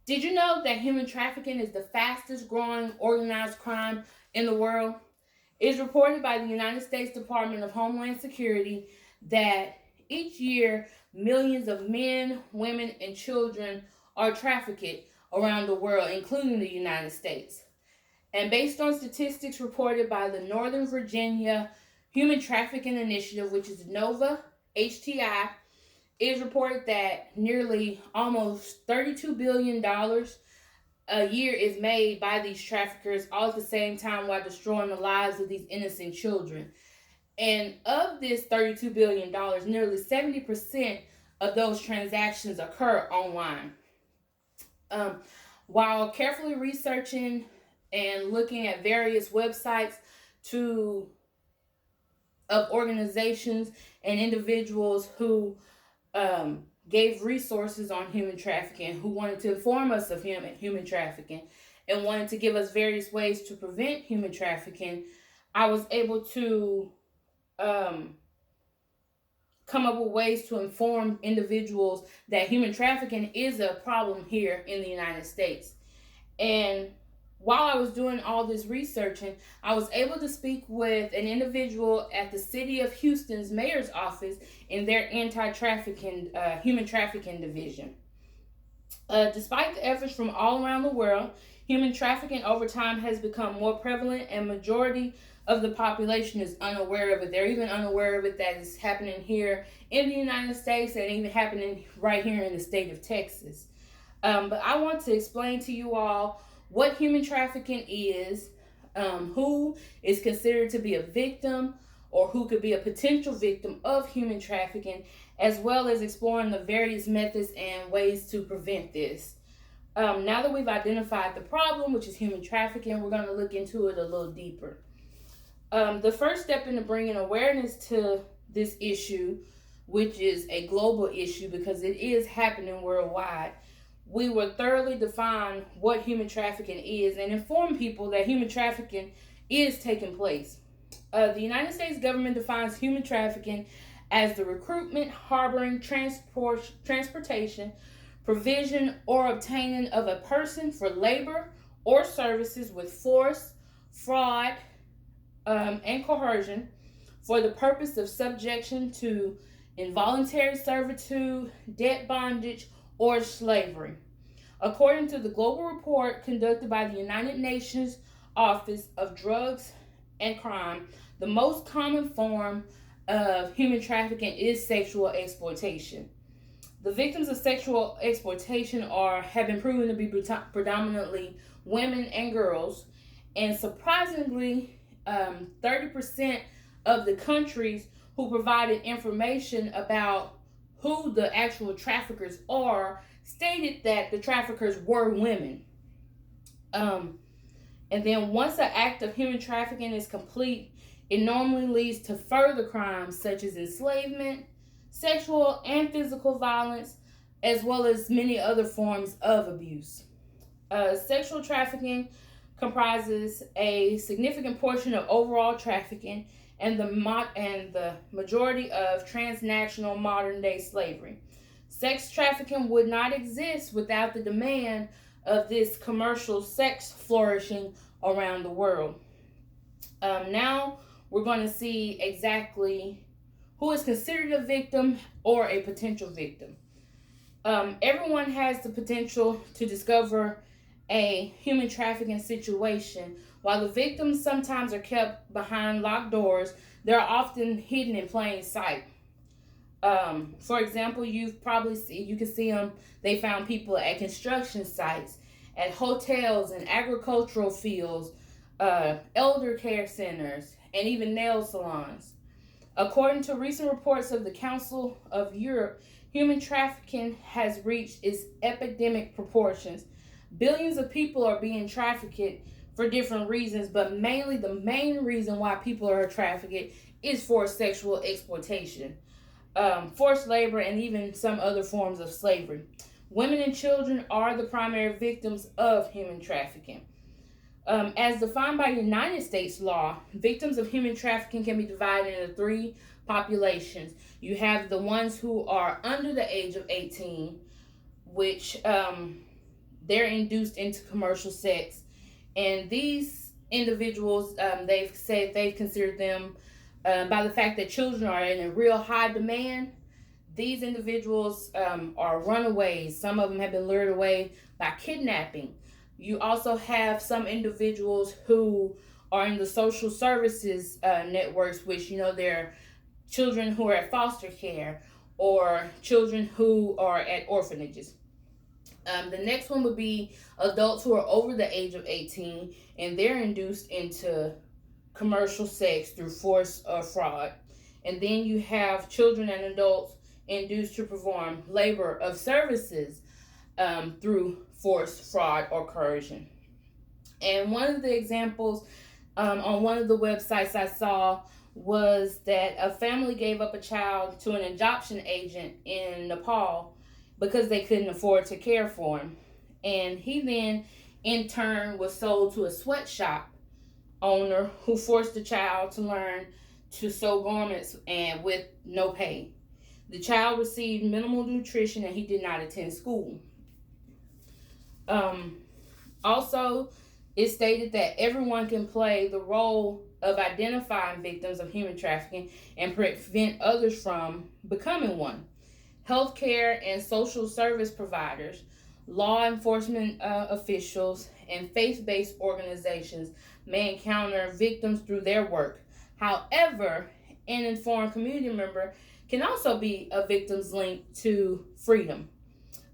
Did you know that human trafficking is the fastest growing organized crime in the world? It is reported by the United States Department of Homeland Security that each year millions of men, women, and children are trafficked around the world, including the United States. And based on statistics reported by the Northern Virginia Human Trafficking Initiative, which is NOVA HTI, it is reported that nearly almost $32 billion a year is made by these traffickers, all at the same time while destroying the lives of these innocent children. And of this $32 billion, nearly 70% of those transactions occur online. Um, while carefully researching and looking at various websites to of organizations and individuals who gave resources on human trafficking, who wanted to inform us of human trafficking, and wanted to give us various ways to prevent human trafficking, I was able to um, come up with ways to inform individuals that human trafficking is a problem here in the United States. And while I was doing all this researching, I was able to speak with an individual at the city of Houston's mayor's office in their anti-trafficking, human trafficking division. Despite the efforts from all around the world, human trafficking over time has become more prevalent, and majority of the population is unaware of it. They're even unaware of it that it's happening here in the United States and even happening right here in the state of Texas. But I want to explain to you all what human trafficking is, who is considered to be a victim or who could be a potential victim of human trafficking, as well as exploring the various methods and ways to prevent this. Now that we've identified the problem, which is human trafficking, we're going to look into it a little deeper. The first step into bringing awareness to this issue, which is a global issue because it is happening worldwide, we will thoroughly define what human trafficking is and inform people that human trafficking is taking place. The United States government defines human trafficking as the recruitment, harboring, transportation, provision, or obtaining of a person for labor or services with force, fraud, and coercion for the purpose of subjection to involuntary servitude, debt bondage, or slavery. According to the global report conducted by the United Nations Office of Drugs and Crime, the most common form of human trafficking is sexual exploitation. The victims of sexual exploitation have been proven to be predominantly women and girls, and surprisingly, 30% of the countries who provided information about who the actual traffickers are stated that the traffickers were women. Um, and then once an act of human trafficking is complete, it normally leads to further crimes such as enslavement, sexual and physical violence, as well as many other forms of abuse. Sexual trafficking comprises a significant portion of overall trafficking and the majority of transnational modern day slavery. Sex trafficking would not exist without the demand of this commercial sex flourishing around the world. Now we're going to see exactly who is considered a victim or a potential victim. Everyone has the potential to discover a human trafficking situation. While the victims sometimes are kept behind locked doors, they're often hidden in plain sight. For example, you can see them. They found people at construction sites, at hotels and agricultural fields, elder care centers, and even nail salons. According to recent reports of the Council of Europe, human trafficking has reached its epidemic proportions. Billions of people are being trafficked for different reasons, but mainly the main reason why people are trafficked is for sexual exploitation, forced labor, and even some other forms of slavery. Women and children are the primary victims of human trafficking. As defined by United States law, victims of human trafficking can be divided into three populations. You have the ones who are under the age of 18, which they're induced into commercial sex. And these individuals, they've said they've considered them, by the fact that children are in a real high demand. These individuals are runaways. Some of them have been lured away by kidnapping. You also have some individuals who are in the social services networks, which, they're children who are at foster care or children who are at orphanages. The next one would be adults who are over the age of 18 and they're induced into commercial sex through force or fraud. And then you have children and adults induced to perform labor of services through force, fraud, or coercion. And one of the examples on one of the websites I saw was that a family gave up a child to an adoption agent in Nepal because they couldn't afford to care for him. And he then, in turn, was sold to a sweatshop owner who forced the child to learn to sew garments and with no pay. The child received minimal nutrition and he did not attend school. Also, it stated that everyone can play the role of identifying victims of human trafficking and prevent others from becoming one. Healthcare and social service providers, law enforcement officials, and faith based organizations may encounter victims through their work. However, an informed community member can also be a victim's link to freedom.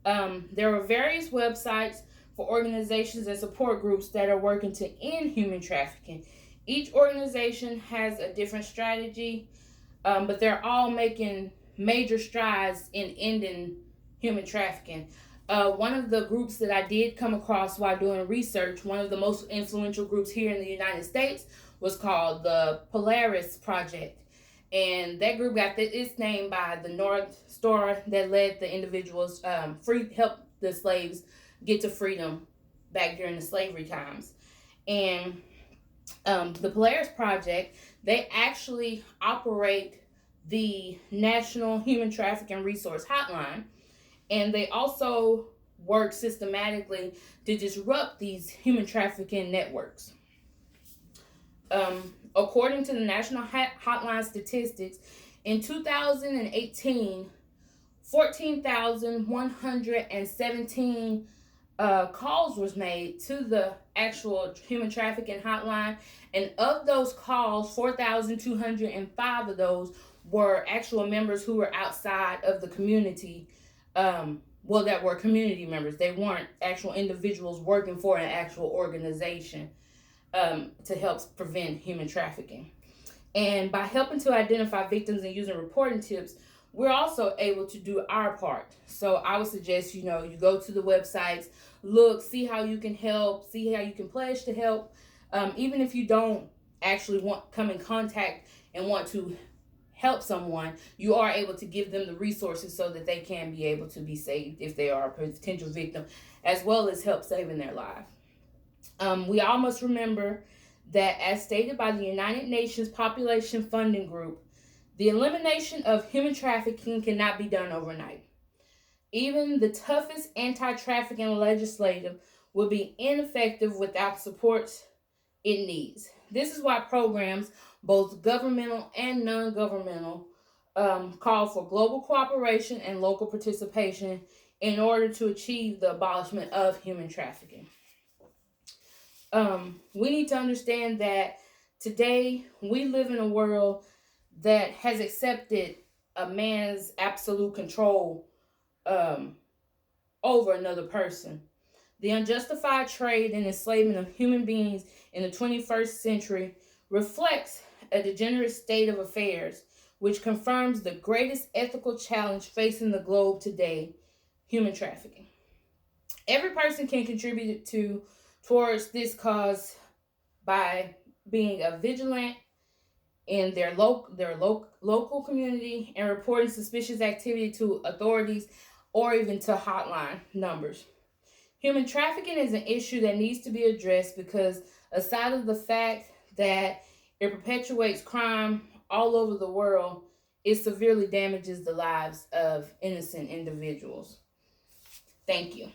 There are various websites for organizations and support groups that are working to end human trafficking. Each organization has a different strategy, but they're all making major strides in ending human trafficking. One of the groups that I did come across while doing research, one of the most influential groups here in the United States, was called the Polaris Project. And that group got its name by the North Star that led the individuals, help the slaves get to freedom back during the slavery times. And the Polaris Project, they actually operate the National Human Trafficking Resource Hotline, and they also work systematically to disrupt these human trafficking networks. According to the National Hotline statistics, in 2018, 14,117 calls was made to the actual human trafficking hotline, and of those calls, 4,205 of those were actual members who were outside of the community. That were community members. They weren't actual individuals working for an actual organization to help prevent human trafficking. And by helping to identify victims and using reporting tips, we're also able to do our part. So I would suggest, you go to the websites, look, see how you can help, see how you can pledge to help. Even if you don't actually come in contact and want to help someone, you are able to give them the resources so that they can be able to be saved if they are a potential victim, as well as help saving their life. We all must remember that, as stated by the United Nations Population Funding Group, the elimination of human trafficking cannot be done overnight. Even the toughest anti-trafficking legislation will be ineffective without supports it needs. This is why programs, both governmental and non-governmental, call for global cooperation and local participation in order to achieve the abolishment of human trafficking. We need to understand that today we live in a world that has accepted a man's absolute control over another person. The unjustified trade and enslavement of human beings in the 21st century reflects a degenerate state of affairs, which confirms the greatest ethical challenge facing the globe today: human trafficking. Every person can contribute towards this cause by being a vigilant in their local community and reporting suspicious activity to authorities or even to hotline numbers. Human trafficking is an issue that needs to be addressed because, aside of the fact that it perpetuates crime all over the world, it severely damages the lives of innocent individuals. Thank you.